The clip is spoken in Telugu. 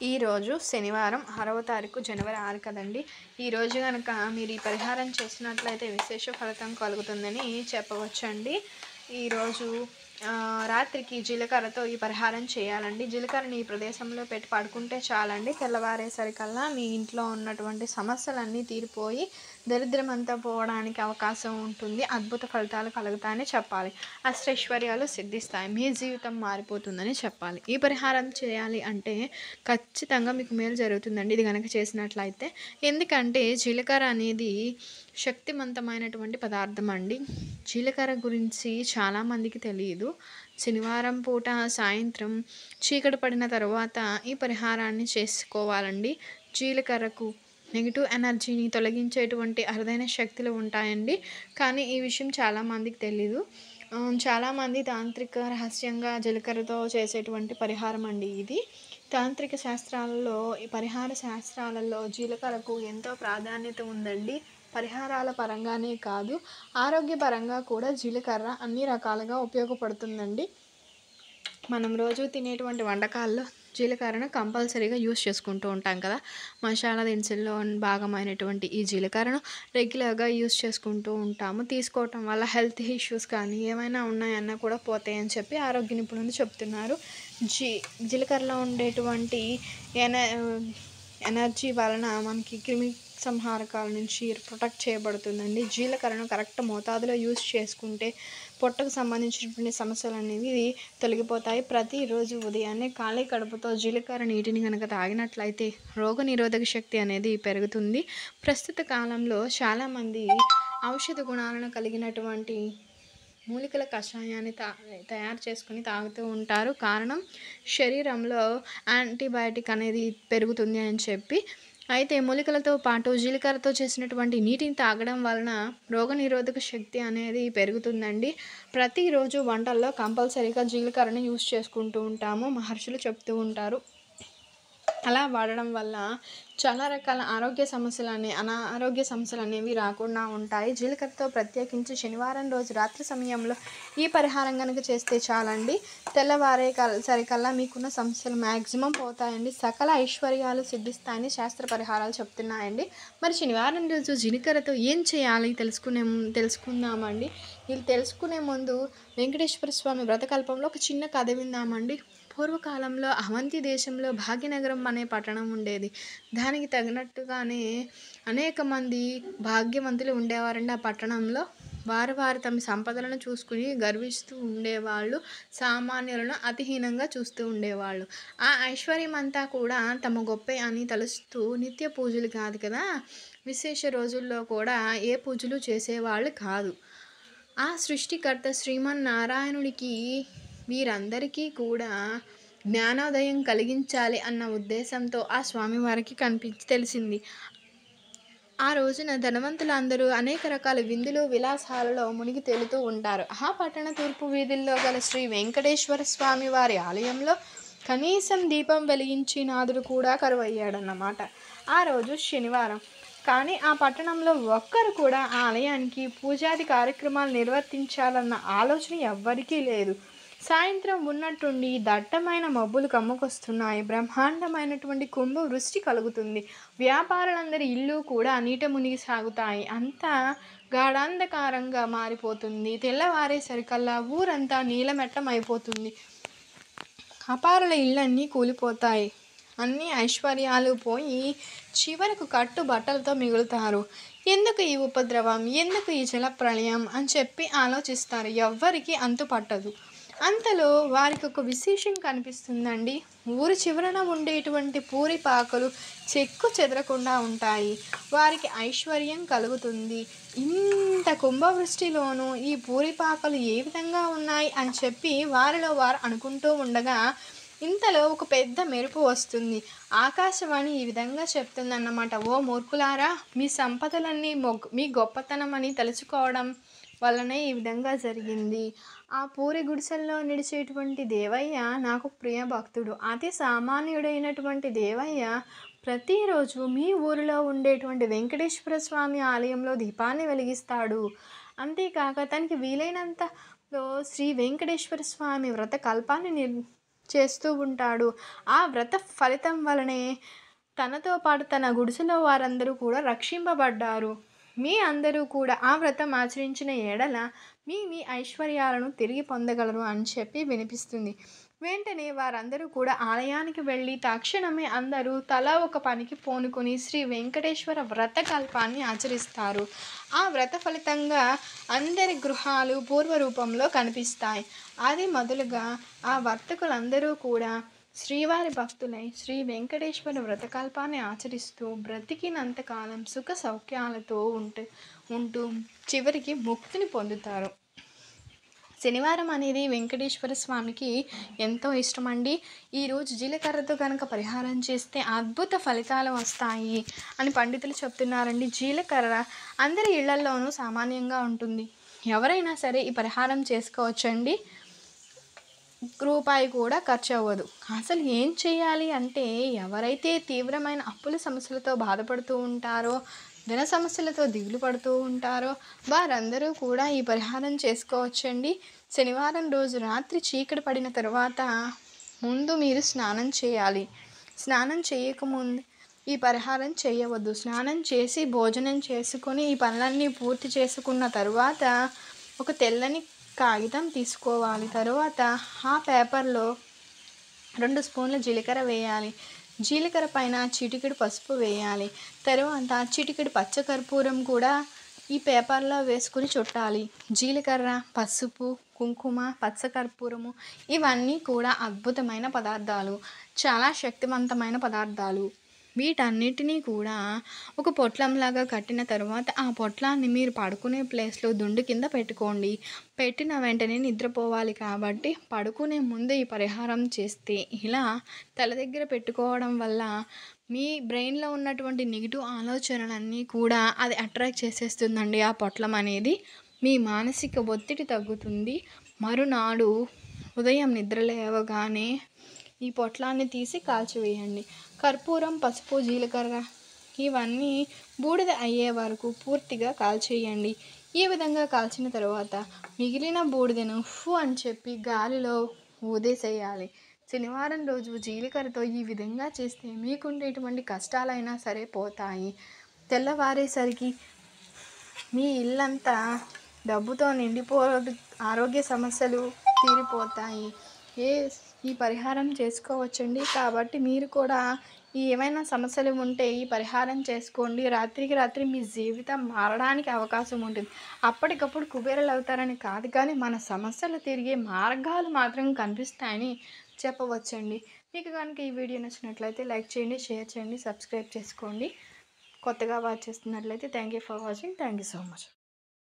ఈరోజు శనివారం 6వ తారీఖు జనవరి 6 కదండి. ఈరోజు కనుక మీరు ఈ పరిహారం చేసినట్లయితే విశేష ఫలితం కలుగుతుందని చెప్పవచ్చండి. ఈరోజు రాత్రికి జీలకర్రతో ఈ పరిహారం చేయాలండి. జీలకర్రని ఈ ప్రదేశంలో పెట్టి పడుకుంటే చాలండి. తెల్లవారేసరికల్లా మీ ఇంట్లో ఉన్నటువంటి సమస్యలన్నీ తీరిపోయి దరిద్రం అంతా పోవడానికి అవకాశం ఉంటుంది. అద్భుత ఫలితాలు కలుగుతాయని చెప్పాలి. అష్టైశ్వర్యాలు సిద్ధిస్తాయి. మీ జీవితం మారిపోతుందని చెప్పాలి. ఈ పరిహారం చేయాలి అంటే ఖచ్చితంగా మీకు మేలు జరుగుతుందండి ఇది కనుక చేసినట్లయితే. ఎందుకంటే జీలకర్ర అనేది శక్తివంతమైనటువంటి పదార్థం అండి. జీలకర్ర గురించి చాలామందికి తెలియదు. శనివారం పూట సాయంత్రం చీకటి పడిన తర్వాత ఈ పరిహారాన్ని చేసుకోవాలండి. జీలకర్రకు నెగిటివ్ ఎనర్జీని తొలగించేటువంటి అరుదైన శక్తులు ఉంటాయండి. కానీ ఈ విషయం చాలామందికి తెలీదు. చాలామంది తాంత్రిక రహస్యంగా జీలకర్రతో చేసేటువంటి పరిహారం అండి ఇది. తాంత్రిక శాస్త్రాలలో ఈ పరిహార శాస్త్రాలలో జీలకర్రకు ఎంతో ప్రాధాన్యత ఉందండి. పరిహారాల పరంగానే కాదు, ఆరోగ్యపరంగా కూడా జీలకర్ర అన్ని రకాలుగా ఉపయోగపడుతుందండి. మనం రోజు తినేటువంటి వంటకాల్లో జీలకర్రను కంపల్సరీగా యూస్ చేసుకుంటూ ఉంటాం కదా. మసాలా దినుసుల్లో భాగమైనటువంటి ఈ జీలకర్రను రెగ్యులర్గా యూస్ చేసుకుంటూ ఉంటాము. తీసుకోవటం వల్ల హెల్త్ ఇష్యూస్ కానీ ఏమైనా ఉన్నాయన్నా కూడా పోతాయని చెప్పి ఆరోగ్య నిపుణులు చెప్తున్నారు. జీలకర్రలో ఉండేటువంటి ఎనర్జీ వలన మనకి క్రిమి సంహారకాల నుంచి ప్రొటెక్ట్ చేయబడుతుందండి. జీలకర్రను కరెక్ట్ మోతాదులో యూస్ చేసుకుంటే పొట్టకు సంబంధించినటువంటి సమస్యలు అనేవి తొలగిపోతాయి. ప్రతిరోజు ఉదయాన్నే ఖాళీ కడుపుతో జీలకర్ర నీటిని కనుక తాగినట్లయితే రోగనిరోధక శక్తి అనేది పెరుగుతుంది. ప్రస్తుత కాలంలో చాలామంది ఔషధ గుణాలను కలిగినటువంటి మూలికల కషాయాన్ని తయారు చేసుకుని తాగుతూ ఉంటారు. కారణం శరీరంలో యాంటీబయాటిక్ అనేది పెరుగుతుంది అని చెప్పి. అయితే మూలికలతో పాటు జీలకర్రతో చేసినటువంటి నీటిని తాగడం వలన రోగనిరోధక శక్తి అనేది పెరుగుతుందండి. ప్రతిరోజు వంటల్లో కంపల్సరీగా జీలకర్రని యూస్ చేసుకుంటూ ఉంటాము. మహర్షులు చెప్తూ ఉంటారు. అలా వాడడం వల్ల చాలా రకాల అనారోగ్య సమస్యలు అనేవి రాకుండా ఉంటాయి. జీలకర్రతో ప్రత్యేకించి శనివారం రోజు రాత్రి సమయంలో ఈ పరిహారం కనుక చేస్తే చాలండి. సరికల్లా మీకున్న సమస్యలు మ్యాక్సిమం పోతాయండి. సకల ఐశ్వర్యాలు సిద్ధిస్తాయని శాస్త్ర పరిహారాలు చెప్తున్నాయండి. మరి శనివారం రోజు జీలకర్రతో ఏం చేయాలి తెలుసుకుందామండి. ఇది తెలుసుకునే ముందు వెంకటేశ్వర స్వామి వ్రతకల్పంలో ఒక చిన్న కథ విందామండి. పూర్వకాలంలో అవంతి దేశంలో భాగ్యనగరం అనే పట్టణం ఉండేది. దానికి తగినట్టుగానే అనేక మంది భాగ్యవంతులు ఉండేవారండి ఆ పట్టణంలో. వారు తమ సంపదలను చూసుకుని గర్విస్తూ ఉండేవాళ్ళు. సామాన్యులను అతిహీనంగా చూస్తూ ఉండేవాళ్ళు. ఆ ఐశ్వర్యం అంతా కూడా తమ గొప్పే అని తలుస్తూ నిత్య పూజలు కాదు కదా, విశేష రోజుల్లో కూడా ఏ పూజలు చేసేవాళ్ళు కాదు. ఆ సృష్టికర్త శ్రీమన్నారాయణుడికి వీరందరికీ కూడా జ్ఞానోదయం కలిగించాలి అన్న ఉద్దేశంతో ఆ స్వామివారికి తెలిసింది. ఆ రోజున ధనవంతులందరూ అనేక రకాల విందులు విలాసాలలో మునిగి తేలుతూ ఉంటారు. ఆ పట్టణ తూర్పు వీధుల్లో గల శ్రీ వెంకటేశ్వర స్వామి వారి ఆలయంలో కనీసం దీపం వెలిగించి నాదుడు కూడా కరువయ్యాడన్నమాట. ఆ రోజు శనివారం. కానీ ఆ పట్టణంలో ఒక్కరు కూడా ఆ ఆలయానికి పూజాది కార్యక్రమాలు నిర్వర్తించాలన్న ఆలోచన ఎవ్వరికీ లేదు. సాయంత్రం ఉన్నట్టుండి దట్టమైన మబ్బులు కమ్ముకొస్తున్నాయి. బ్రహ్మాండమైనటువంటి కుంభ వృష్టి కలుగుతుంది. వ్యాపారులందరి ఇల్లు కూడా నీట మునిగి సాగుతాయి. అంతా గాఢాంధకారంగా మారిపోతుంది. తెల్లవారేసరికల్లా ఊరంతా నీలమెట్టం అయిపోతుంది. అపారుల ఇళ్ళన్నీ కూలిపోతాయి. అన్ని ఐశ్వర్యాలు పోయి చివరకు కట్టు బట్టలతో మిగులుతారు. ఎందుకు ఈ ఉపద్రవం, ఎందుకు ఈ జలప్రళయం అని చెప్పి ఆలోచిస్తారు. ఎవ్వరికి అంతు పట్టదు. అంతలో వారికి ఒక విశేషం కనిపిస్తుందండి. ఊరి చివరన ఉండేటువంటి పూరిపాకలు చెక్కు చెదరకుండా ఉంటాయి. వారికి ఐశ్వర్యం కలుగుతుంది. ఇంత కుంభవృష్టిలోనూ ఈ పూరిపాకలు ఏ విధంగా ఉన్నాయి అని చెప్పి వారిలో వారు అనుకుంటూ ఉండగా ఇంతలో ఒక పెద్ద మెరుపు వస్తుంది. ఆకాశవాణి ఈ విధంగా చెప్తుందన్నమాట. ఓ మూర్ఖులారా, మీ సంపదలన్నీ మీ గొప్పతనం అని తెలుసుకోవడం వల్లనే ఈ విధంగా జరిగింది. ఆ పూరి గుడిసెల్లో నిడిచేటువంటి దేవయ్య నాకు ప్రియ భక్తుడు. అతి సామాన్యుడైనటువంటి దేవయ్య ప్రతిరోజు మీ ఊరిలో ఉండేటువంటి వెంకటేశ్వర స్వామి ఆలయంలో దీపాన్ని వెలిగిస్తాడు. అంతేకాక తనకి వీలైనంతలో శ్రీ వెంకటేశ్వర స్వామి వ్రత కల్పాన్ని చేస్తూ ఉంటాడు. ఆ వ్రత ఫలితం వలనే తనతో పాటు తన గుడిసెలో వారందరూ కూడా రక్షింపబడ్డారు. మీ అందరూ కూడా ఆ వ్రతం ఆచరించిన ఎడల మీ ఐశ్వర్యాలను తిరిగి పొందగలరు అని చెప్పి వినిపిస్తుంది. వెంటనే వారందరూ కూడా ఆలయానికి వెళ్ళి తక్షణమే అందరూ తలా ఒక పనికి పూనుకొని శ్రీ వెంకటేశ్వర వ్రత కల్పాన్ని ఆచరిస్తారు. ఆ వ్రత ఫలితంగా అందరి గృహాలు పూర్వరూపంలో కనిపిస్తాయి. అది మొదలుగా ఆ వర్తకులందరూ కూడా శ్రీవారి భక్తులై శ్రీ వెంకటేశ్వర వ్రతకల్పాన్ని ఆచరిస్తూ బ్రతికినంతకాలం సుఖ సౌఖ్యాలతో ఉంటూ చివరికి ముక్తిని పొందుతారు. శనివారం అనేది వెంకటేశ్వర స్వామికి ఎంతో ఇష్టమండి. ఈరోజు జీలకర్రతో కనుక పరిహారం చేస్తే అద్భుత ఫలితాలు వస్తాయి అని పండితులు చెప్తున్నారండి. జీలకర్ర అందరి ఇళ్లల్లోనూ సామాన్యంగా ఉంటుంది. ఎవరైనా సరే ఈ పరిహారం చేసుకోవచ్చండి. రూపాయి కూడా ఖర్చు అవ్వదు. అసలు ఏం చేయాలి అంటే ఎవరైతే తీవ్రమైన అప్పుల సమస్యలతో బాధపడుతూ ఉంటారో, ధన సమస్యలతో దిగులు పడుతూ ఉంటారో వారందరూ కూడా ఈ పరిహారం చేసుకోవచ్చండి. శనివారం రోజు రాత్రి చీకటి పడిన తర్వాత ముందు మీరు స్నానం చేయాలి. స్నానం చేయకముందు ఈ పరిహారం చేయవద్దు. స్నానం చేసి భోజనం చేసుకొని ఈ పనులన్నీ పూర్తి చేసుకున్న తరువాత ఒక తెల్లని కాగితం తీసుకోవాలి. తరువాత ఆ పేపర్లో 2 స్పూన్ల జీలకర్ర వేయాలి. జీలకర్ర పైన చిటికెడు పసుపు వేయాలి. తరువాత చిటికెడు పచ్చకర్పూరం కూడా ఈ పేపర్లో వేసుకుని చుట్టాలి. జీలకర్ర, పసుపు, కుంకుమ, పచ్చకర్పూరము ఇవన్నీ కూడా అద్భుతమైన పదార్థాలు, చాలా శక్తివంతమైన పదార్థాలు. వీటన్నిటినీ కూడా ఒక పొట్లంలాగా కట్టిన తర్వాత ఆ పొట్లాన్ని మీరు పడుకునే ప్లేస్లో దుండు కింద పెట్టుకోండి. పెట్టిన వెంటనే నిద్రపోవాలి కాబట్టి పడుకునే ముందు ఈ పరిహారం చేస్తే ఇలా తల దగ్గర పెట్టుకోవడం వల్ల మీ బ్రెయిన్లో ఉన్నటువంటి నెగిటివ్ ఆలోచనలన్నీ కూడా అది అట్రాక్ట్ చేసేస్తుందండి. ఆ పొట్లం అనేది మీ మానసిక ఒత్తిడి తగ్గుతుంది. మరునాడు ఉదయం నిద్ర లేవగానే ఈ పొట్లాన్ని తీసి కాల్చివేయండి. కర్పూరం, పసుపు, జీలకర్ర ఇవన్నీ బూడిద అయ్యే వరకు పూర్తిగా కాల్చేయండి. ఈ విధంగా కాల్చిన తర్వాత మిగిలిన బూడిదను ఫు అని చెప్పి గాలిలో ఊదేసేయాలి. శనివారం రోజు జీలకర్రతో ఈ విధంగా చేస్తే మీకుండేటువంటి కష్టాలైనా సరే పోతాయి. తెల్లవారేసరికి మీ ఇల్లంతా డబ్బుతో ఆరోగ్య సమస్యలు తీరిపోతాయి. ఈ పరిహారం చేసుకోవచ్చండి. కాబట్టి మీరు కూడా ఏమైనా సమస్యలు ఉంటే ఈ పరిహారం చేసుకోండి. రాత్రికి రాత్రి మీ జీవితం మారడానికి అవకాశం ఉంటుంది. అప్పటికప్పుడు కుబేరులు అవుతారని కాదు, కానీ మన సమస్యలు తిరిగే మార్గాలు మాత్రం కనిపిస్తాయని చెప్పవచ్చండి. మీకు కనుక ఈ వీడియో నచ్చినట్లయితే లైక్ చేయండి, షేర్ చేయండి, సబ్స్క్రైబ్ చేసుకోండి. కొత్తగా వాచ్ చేస్తున్నట్లయితే thank you for watching. Thank you so much.